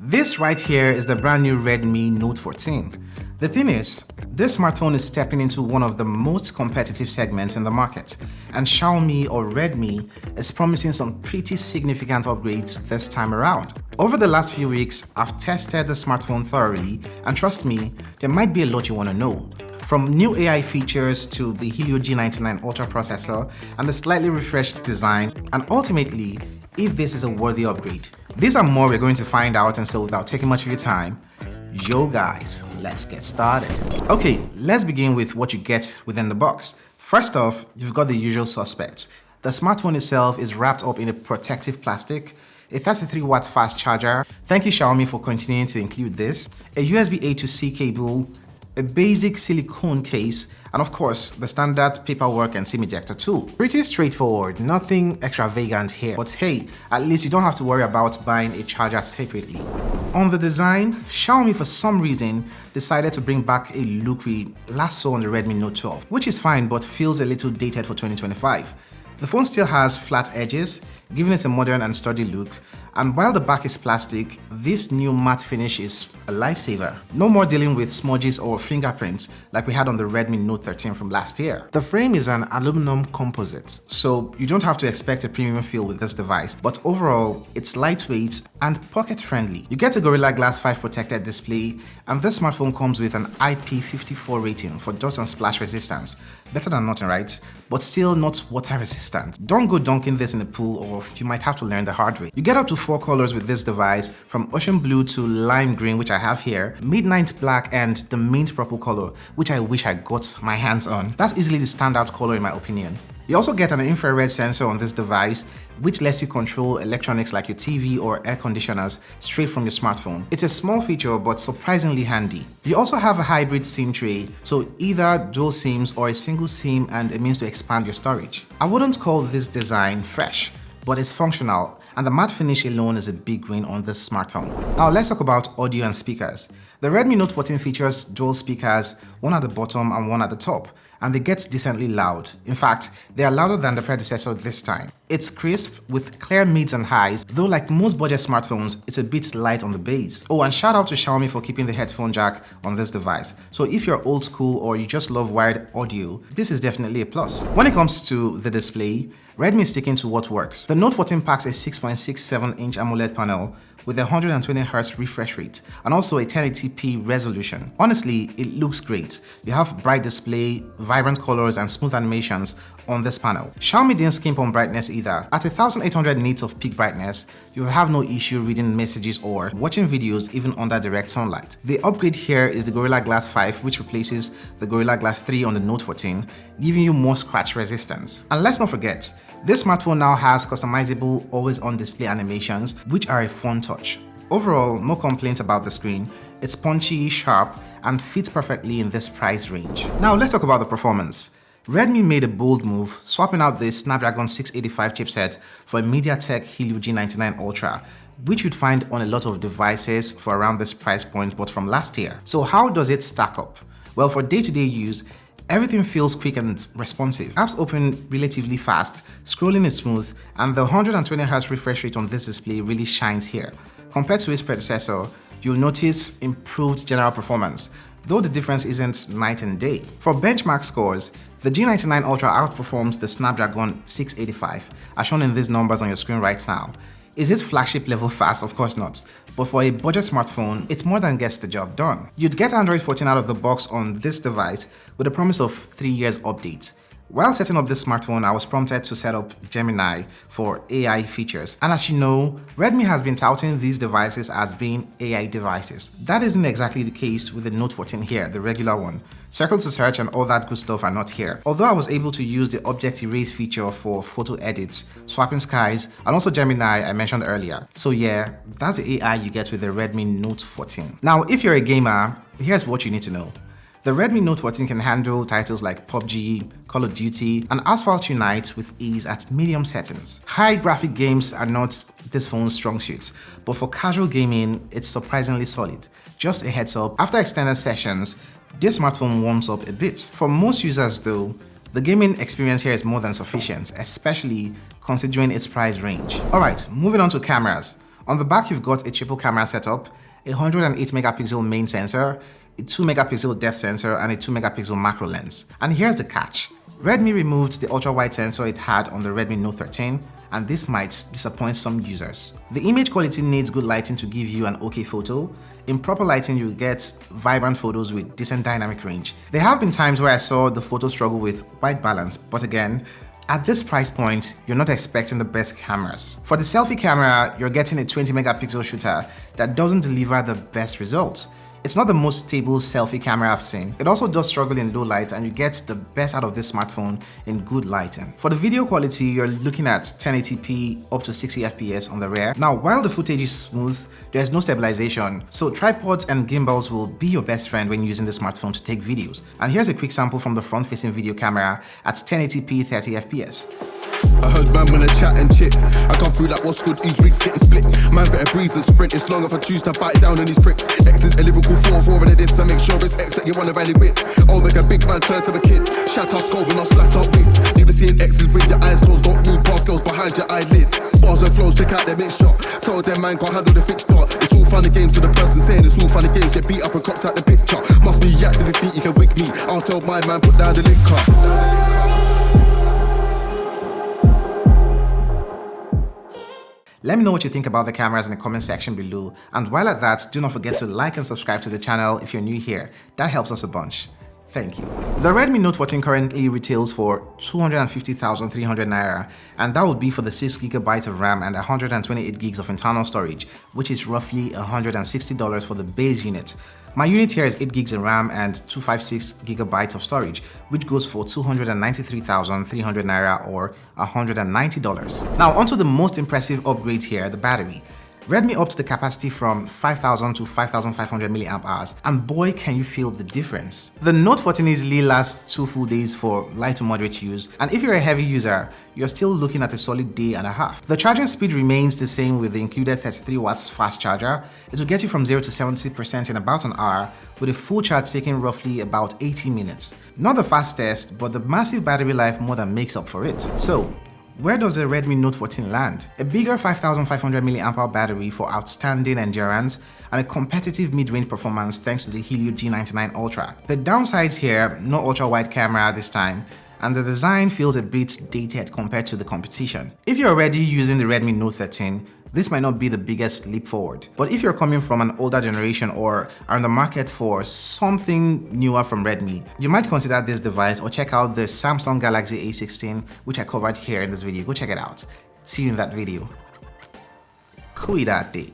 This right here is the brand new Redmi Note 14. The thing is, this smartphone is stepping into one of the most competitive segments in the market, and Xiaomi or Redmi is promising some pretty significant upgrades this time around. Over the last few weeks, I've tested the smartphone thoroughly, and trust me, there might be a lot you want to know. From new AI features to the Helio G99 Ultra processor and the slightly refreshed design, and ultimately, if this is a worthy upgrade. These are more we're going to find out, and so without taking much of your time, yo guys, let's get started. Okay, let's begin with what you get within the box. First off, you've got the usual suspects. The smartphone itself is wrapped up in a protective plastic, a 33-watt fast charger. Thank you Xiaomi for continuing to include this, a USB A to C cable, a basic silicone case, and of course, the standard paperwork and SIM ejector tool. Pretty straightforward, nothing extravagant here, but hey, at least you don't have to worry about buying a charger separately. On the design, Xiaomi for some reason decided to bring back a look we last saw on the Redmi Note 12, which is fine but feels a little dated for 2025. The phone still has flat edges, giving it a modern and sturdy look, and while the back is plastic, this new matte finish is a lifesaver. No more dealing with smudges or fingerprints like we had on the Redmi Note 13 from last year. The frame is an aluminum composite, so you don't have to expect a premium feel with this device, but overall, it's lightweight and pocket-friendly. You get a Gorilla Glass 5 protected display, and this smartphone comes with an IP54 rating for dust and splash resistance. Better than nothing, right? But still not water resistant. Don't go dunking this in the pool or you might have to learn the hard way. You get up to 4 colors with this device, from ocean blue to lime green, which I have here, midnight black, and the mint purple color, which I wish I got my hands on. That's easily the standout color in my opinion. You also get an infrared sensor on this device, which lets you control electronics like your TV or air conditioners straight from your smartphone. It's a small feature but surprisingly handy. You also have a hybrid SIM tray, so either dual SIMs or a single SIM and a means to expand your storage. I wouldn't call this design fresh, but it's functional, and the matte finish alone is a big win on this smartphone. Now let's talk about audio and speakers. The Redmi Note 14 features dual speakers, one at the bottom and one at the top, and they get decently loud. In fact, they are louder than the predecessor this time. It's crisp with clear mids and highs, though like most budget smartphones, it's a bit light on the bass. Oh, and shout out to Xiaomi for keeping the headphone jack on this device. So if you're old school or you just love wired audio, this is definitely a plus. When it comes to the display, Redmi is sticking to what works. The Note 14 packs a 6.67-inch AMOLED panel with a 120Hz refresh rate and also a 1080p resolution. Honestly, it looks great. You have bright display, vibrant colors, and smooth animations on this panel. Xiaomi didn't skimp on brightness either. At 1800 nits of peak brightness, you have no issue reading messages or watching videos even under direct sunlight. The upgrade here is the Gorilla Glass 5, which replaces the Gorilla Glass 3 on the Note 14, giving you more scratch resistance. And let's not forget, this smartphone now has customizable always-on display animations, which are a fun touch. Overall, no complaints about the screen. It's punchy, sharp, and fits perfectly in this price range. Now let's talk about the performance. Redmi made a bold move, swapping out the Snapdragon 685 chipset for a MediaTek Helio G99 Ultra, which you'd find on a lot of devices for around this price point but from last year. So how does it stack up? Well, for day-to-day use, everything feels quick and responsive. Apps open relatively fast, scrolling is smooth, and the 120Hz refresh rate on this display really shines here. Compared to its predecessor, you'll notice improved general performance, though the difference isn't night and day. For benchmark scores, the G99 Ultra outperforms the Snapdragon 685, as shown in these numbers on your screen right now. Is it flagship level fast? Of course not. But for a budget smartphone, it more than gets the job done. You'd get Android 14 out of the box on this device with a promise of 3 years updates. While setting up this smartphone, I was prompted to set up Gemini for AI features. And as you know, Redmi has been touting these devices as being AI devices. That isn't exactly the case with the Note 14 here, the regular one. Circle to search and all that good stuff are not here. Although I was able to use the Object Erase feature for photo edits, swapping skies, and also Gemini I mentioned earlier. So yeah, that's the AI you get with the Redmi Note 14. Now, if you're a gamer, here's what you need to know. The Redmi Note 14 can handle titles like PUBG, Call of Duty, and Asphalt Unite with ease at medium settings. High graphic games are not this phone's strong suits, but for casual gaming, it's surprisingly solid. Just a heads up, after extended sessions, this smartphone warms up a bit. For most users though, the gaming experience here is more than sufficient, especially considering its price range. Alright, moving on to cameras. On the back, you've got a triple camera setup, a 108 megapixel main sensor, a 2 megapixel depth sensor, and a 2 megapixel macro lens. And here's the catch. Redmi removed the ultra-wide sensor it had on the Redmi Note 13, and this might disappoint some users. The image quality needs good lighting to give you an okay photo. In proper lighting, you get vibrant photos with decent dynamic range. There have been times where I saw the photo struggle with white balance, but again, at this price point, you're not expecting the best cameras. For the selfie camera, you're getting a 20 megapixel shooter that doesn't deliver the best results. It's not the most stable selfie camera I've seen. It also does struggle in low light, and you get the best out of this smartphone in good lighting. For the video quality, you're looking at 1080p up to 60 FPS on the rear. Now, while the footage is smooth, there's no stabilization, so tripods and gimbals will be your best friend when using the smartphone to take videos. And here's a quick sample from the front-facing video camera at 1080p 30 FPS. I heard man when I chat and chit. I come through like what's good, these wigs getting split. Man better breeze than sprint, it's long if I choose to bite down on these pricks. X is a lyrical 4-4 and this, so make sure it's X that you wanna rally with. Oh, make a big man turn to a kid. Shout out skull when I flat out wigs. You be seeing X's with your eyes closed, don't move past girls behind your eyelid. Bars and flows, check out their mixture. Told them man can't handle the fixture. It's all funny games to the person saying it's all funny games. Get beat up and cocked out the picture. Must be active if you think you can wig me. I'll tell my man put down the liquor. Let me know what you think about the cameras in the comment section below, and while at that, do not forget to like and subscribe to the channel if you're new here. That helps us a bunch. Thank you. The Redmi Note 14 currently retails for 250,300 naira, and that would be for the 6GB of RAM and 128 gigs of internal storage, which is roughly $160 for the base unit. My unit here is 8 gigs of RAM and 256GB of storage, which goes for 293,300 naira or $190. Now onto the most impressive upgrade here, the battery. Redmi upped the capacity from 5,000 to 5,500 mAh, and boy can you feel the difference. The Note 14 easily lasts 2 full days for light to moderate use, and if you're a heavy user, you're still looking at a solid day and a half. The charging speed remains the same with the included 33 watts fast charger. It will get you from 0 to 70% in about an hour, with a full charge taking roughly about 80 minutes. Not the fastest, but the massive battery life more than makes up for it. So, where does the Redmi Note 14 land? A bigger 5,500 mAh battery for outstanding endurance and a competitive mid-range performance thanks to the Helio G99 Ultra. The downsides here, no ultra-wide camera this time, and the design feels a bit dated compared to the competition. If you're already using the Redmi Note 13, this might not be the biggest leap forward. But if you're coming from an older generation or are in the market for something newer from Redmi, you might consider this device or check out the Samsung Galaxy A16, which I covered here in this video. Go check it out. See you in that video. Cuidate.